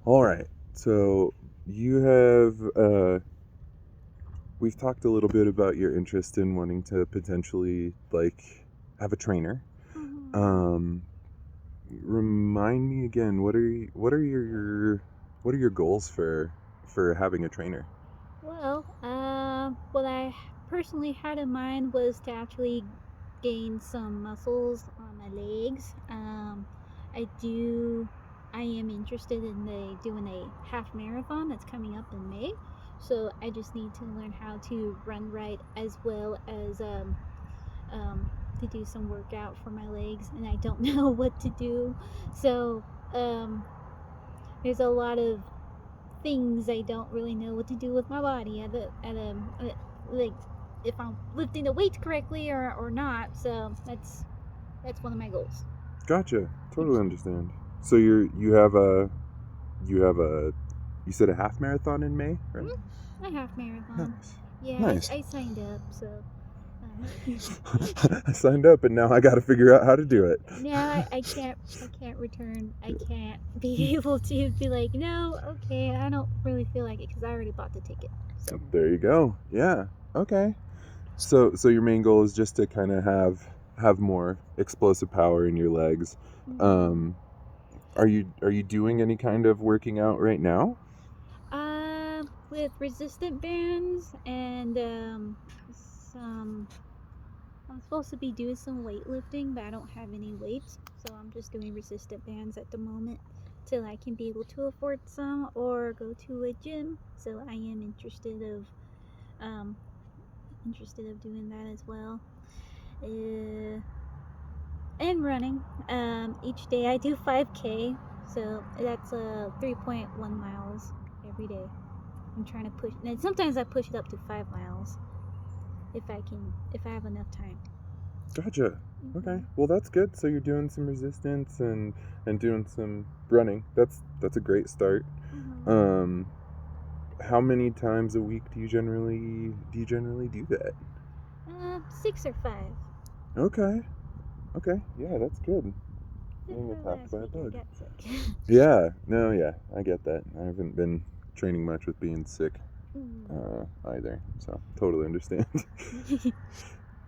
All right. So you have we've talked a little bit about your interest in wanting to potentially like have a trainer. Hmm. Um, Remind me again, what are your goals for having a trainer? Well, what I personally had in mind was to actually gain some muscles on my legs. I do, I am interested in doing a half marathon that's coming up in May. So I just need to learn how to run right as well as um, to do some workout for my legs, and I don't know what to do. So um, there's a lot of things I don't really know what to do with my body like if I'm lifting the weights correctly or not. So that's one of my goals. Gotcha. Totally Interesting. understand. So you have a you said a half marathon in May, right? Mm, a half marathon. Nice. Yeah, Nice. I signed up, so um, I signed up and now I got to figure out how to do it. now I can't return. I can't be able to be like, no, okay, I don't really feel like it because I already bought the ticket. So There you go. Yeah. Okay. So your main goal is just to kind of have more explosive power in your legs. mhm. Um, are you doing any kind of working out right now? With resistant bands and some. I'm supposed to be doing some weightlifting, but I don't have any weights, so I'm just doing resistant bands at the moment till I can be able to afford some or go to a gym. So I am um interested of doing that as well. Uh, and running. Each day I do 5K, so that's 3.1 miles every day. I'm trying to push, and sometimes I push it up to 5 miles if I have enough time. Gotcha. Okay. Hmm. Well, that's good. So you're doing some resistance and doing some running. That's a great start. Hmm. Um, how many times a week do you generally do that? 6 or 5. Okay. Okay. Yeah, that's good. Except Being for attacked last by a week, I bug. got sick. Yeah. No. Yeah. I get that. I haven't been training much with being sick Mm. either. So totally understand.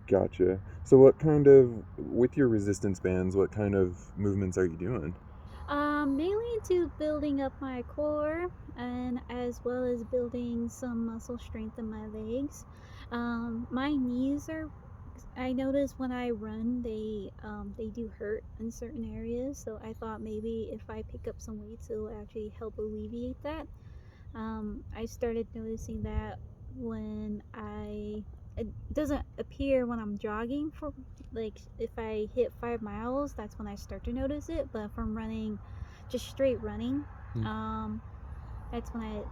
Gotcha. So what kind of with your resistance bands, what kind of movements are you doing? Mainly into building up my core and as well as building some muscle strength in my legs. My knees are. I notice when I run, they do hurt in certain areas. So I thought maybe if I pick up some weights, it'll actually help alleviate that. I started noticing that when it doesn't appear when I'm jogging for like if I hit 5 miles, that's when I start to notice it. But from running, just straight running, Hmm. um, that's when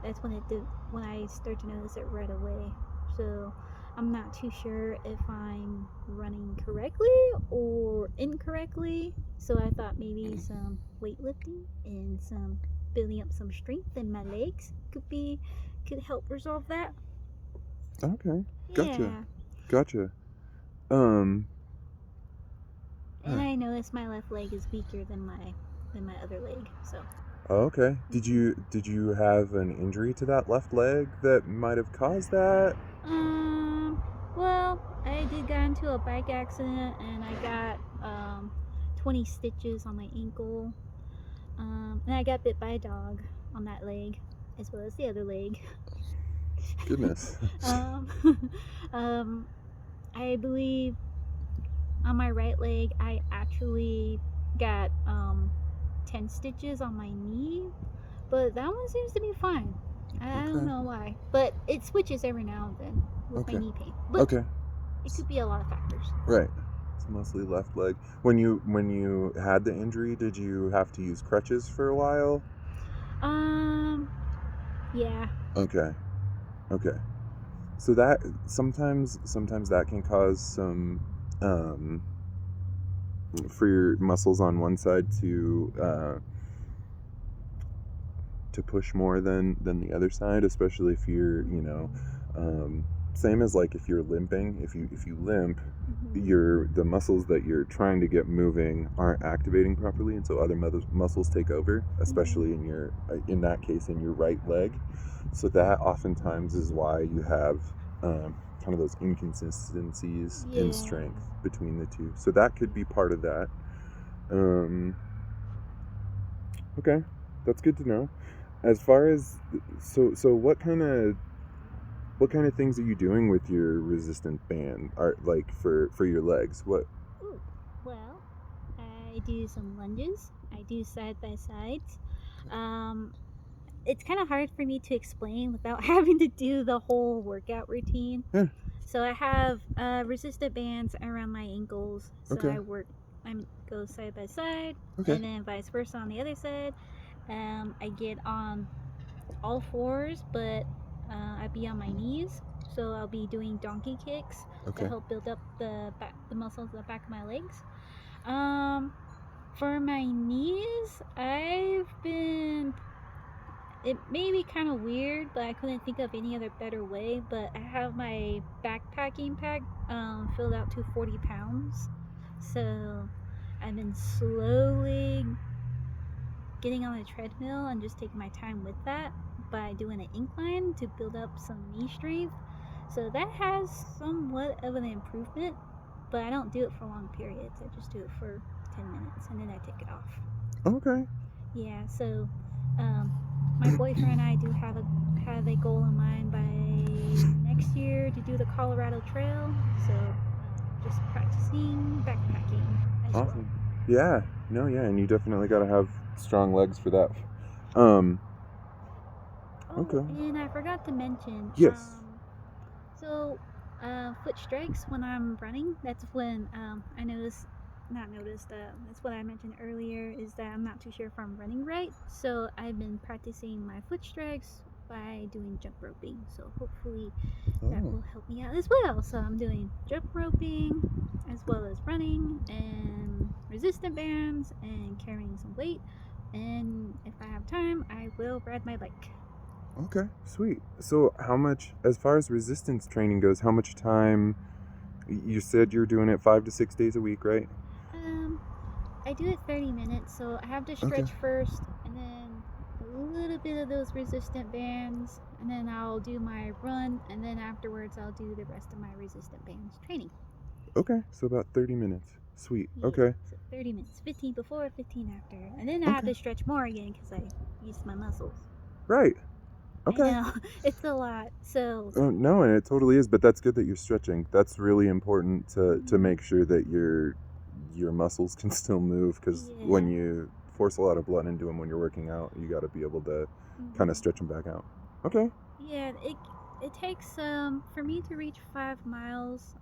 when I start to notice it right away. So I'm not too sure if I'm running correctly or incorrectly. So I thought maybe some weightlifting and some building up some strength in my legs could help resolve that. Okay. Gotcha. Yeah. Gotcha. Um. And Huh. I noticed my left leg is weaker than my other leg. So Oh, okay. mhm. Did you have an injury to that left leg that might have caused that? Um, well, I did get into a bike accident and I got 20 stitches on my ankle. And I got bit by a dog on that leg as well as the other leg. Goodness. um, um, I believe on my right leg I actually got 10 stitches on my knee, but that one seems to be fine. I don't Okay. know why, but it switches every now and then with my Okay. knee pain. But Okay. it could be a lot of factors. Right. It's mostly left leg. When you had the injury, did you have to use crutches for a while? Um, yeah. Okay. Okay. So that sometimes that can cause some um for your muscles on one side to push more than the other side, especially if you're, you know, Mm, um, same as like if you're limping, if you limp, Mhm. the muscles that you're trying to get moving aren't activating properly, and so other muscles take over, especially Mhm. in your in that case in your right leg. So that oftentimes is why you have kind of those inconsistencies in Yeah. strength between the two. So that could be part of that. Um, okay, that's good to know. As far as so what kind of things are you doing with your resistant band? Are like for your legs? What? Ooh. Well, I do some lunges. I do side by sides. Um, it's kind of hard for me to explain without having to do the whole workout routine. Yeah. So I have resistant bands around my ankles. So Okay. I go side by side, Okay. and then vice versa on the other side. I get on all fours, but I'd be on my knees. So I'll be doing donkey kicks to Okay. help build up the muscles at the back of my legs. Um, for my knees, I've been. It may be kind of weird, but I couldn't think of any other better way. But I have my backpacking pack filled out to 40 pounds. So I've been slowly getting on a treadmill and just taking my time with that by doing an incline to build up some knee strength. So that has somewhat of an improvement, but I don't do it for long periods. I just do it for 10 minutes and then I take it off. Okay. Yeah, so um, my boyfriend and I do have a goal in mind by next year to do the Colorado Trail. So just practicing backpacking as well. Awesome. Yeah. No. Yeah. And you definitely got to have strong legs for that. Um. Oh, Okay. and I forgot to mention, Yes. foot strikes when I'm running. That's when I notice, not noticed. That's what I mentioned earlier. Is that I'm not too sure if I'm running right. So I've been practicing my foot strikes by doing jump roping. So hopefully that Oh. will help me out as well. So I'm doing jump roping as well as running and resistant bands and carrying some weight. And if I have time, I will ride my bike. Okay. Sweet. So how much, as far as resistance training goes, how much time? You said you're doing it 5 to 6 days a week, right? Um, I do it 30 minutes, so I have to Okay. stretch first and then a little bit of those resistant bands, and then I'll do my run, and then afterwards I'll do the rest of my resistant bands training. Okay. So about 30 minutes. Sweet. Yeah, Okay. so 30 minutes, 15 before, 15 after, and then I have Okay. to stretch more again because I used my muscles. Right. I Okay. know, it's a lot, so. No, and it totally is, but that's good that you're stretching. That's really important to Mhm. make sure that your muscles can still move because when Yeah. you force a lot of blood into them when you're working out, you got to be able to kind of Mhm. stretch them back out. Okay. Yeah, it takes for me to reach 5 miles.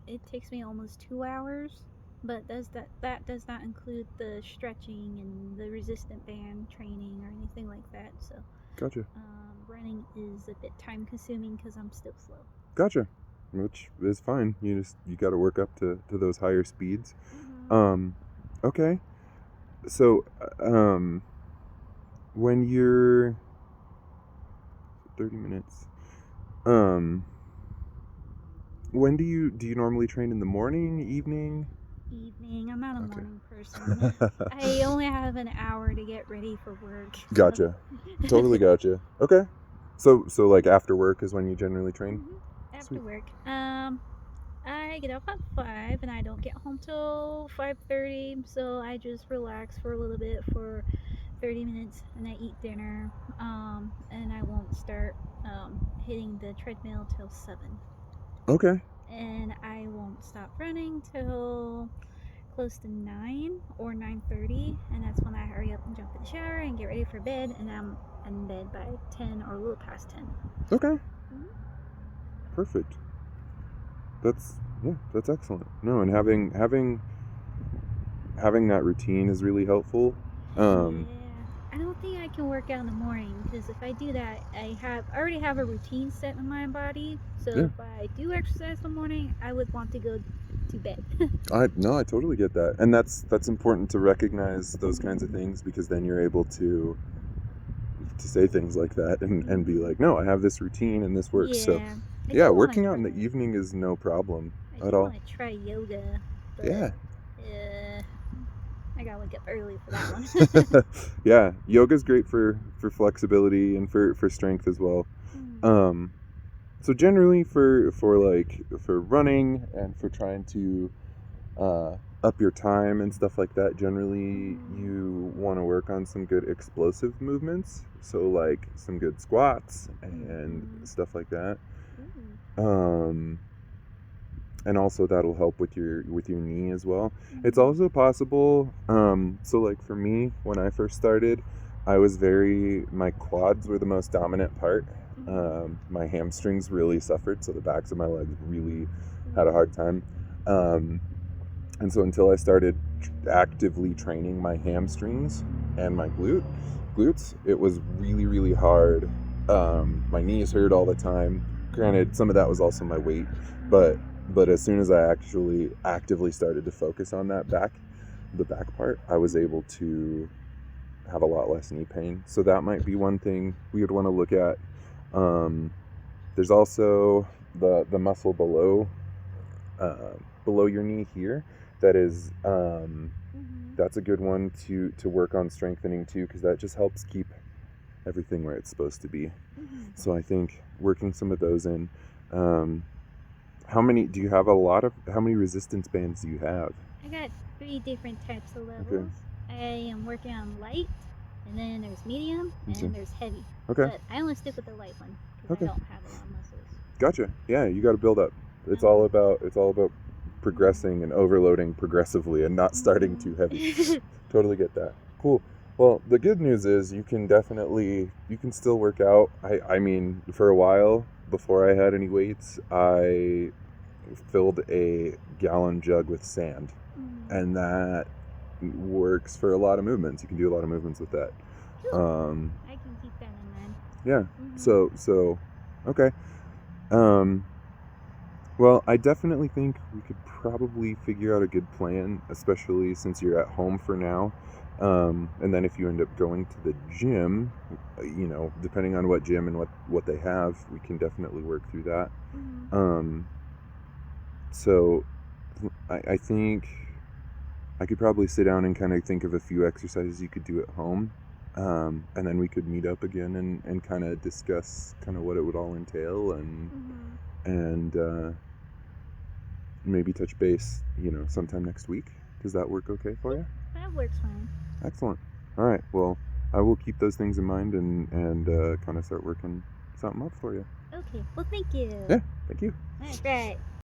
It takes me almost 2 hours. But that does not include the stretching and the resistant band training or anything like that. So Gotcha. running is a bit time consuming because I'm still slow. Gotcha. Which is fine. You got to work up to those higher speeds. Hmm. Um okay. So when you're 30 minutes. Um when do you normally train in the morning, evening? Evening. I'm not a Okay. morning person. I only have an hour to get ready for work. So. Gotcha. Totally gotcha. Okay. So like after work is when you generally train? Hmm. After Sweet. work. I get up at 5 and I don't get home till 5:30, so I just relax for a little bit for 30 minutes and I eat dinner. And I won't start hitting the treadmill till 7. Okay. And I won't stop running till close to 9 or 9:30, and that's when I hurry up and jump in the shower and get ready for bed, and I'm in bed by 10 or a little past 10. Okay. Mhm. Perfect. That's yeah, that's excellent. No, and having that routine is really helpful. Um Yeah, I don't think I can work out in the morning because if I do that, I already have a routine set in my body. So yeah. if I do exercise in the morning, I would want to go to bed. I totally get that. And that's important to recognize those kinds of things because then you're able to say things like that and be Hmm. like, "No, I have this routine and this works." So, Yeah. I Yeah, do want to working out in the try. evening is no problem I at do all. want to try yoga, but Yeah. I gotta wake up early for that one. Yeah, yoga's great for flexibility and for strength as well. Mm, Um, so generally for running and for trying to up your time and stuff like that, generally mhm, you want to work on some good explosive movements. So like some good squats and mhm. stuff like that. Ooh. Um, and also that'll help with your knee as well. It's Mhm, also possible. So like for me, when I first started, I was my quads were the most dominant part. mhm. My hamstrings really suffered, so the backs of my legs really had a Ooh. hard time. Um, and so until I started actively training my hamstrings and my glutes, it was really, really hard. My knees hurt all the time. Granted, some of that was also my weight, but Mhm, but as soon as I actually actively started to focus on the back part, I was mhm, able to have a lot less knee pain. So that might be one thing we would want to look at. Um, there's also the muscle below your knee here. That is mhm, that's a good one to work on strengthening too, because that just helps keep everything where it's supposed to be. mhm. So I think working some of those in. Um, how many do you have? A lot of how many resistance bands do you have? I got three different types of Okay. levels. I am working on light, and then there's medium, and Okay. then there's heavy. Okay. But I only stick with the light one because I Okay. don't have a lot of muscles. Gotcha. Yeah, you got to build up. Uh-huh. It's all about Mhm. progressing and overloading progressively and not starting too Mhm. heavy. Totally get that. Cool. Well, the good news is you can still work out. I mean, for a while before I had any weights, I filled a gallon jug with sand, Mhm. and that works for a lot of movements. You can do a lot of movements with that. Cool. Um, I can keep that in mind. yeah. Mhm. So okay. Um, well, I definitely think we could probably figure out a good plan, especially since you're at home for now. And then if you end up going to the gym, depending on what gym and what they have, we can definitely work through that. Mhm. Um, so I think I could probably sit down and kind of think of a few exercises you could do at home. And then we could meet up again and kind of discuss kind of what it would all entail Mhm. and maybe touch base, sometime next week. Does that work okay for Yeah, you? that works fine. Excellent. All right. Well, I will keep those things in mind and kind of start working something up for you. Okay. Well, thank you. Yeah. Thank you. All right.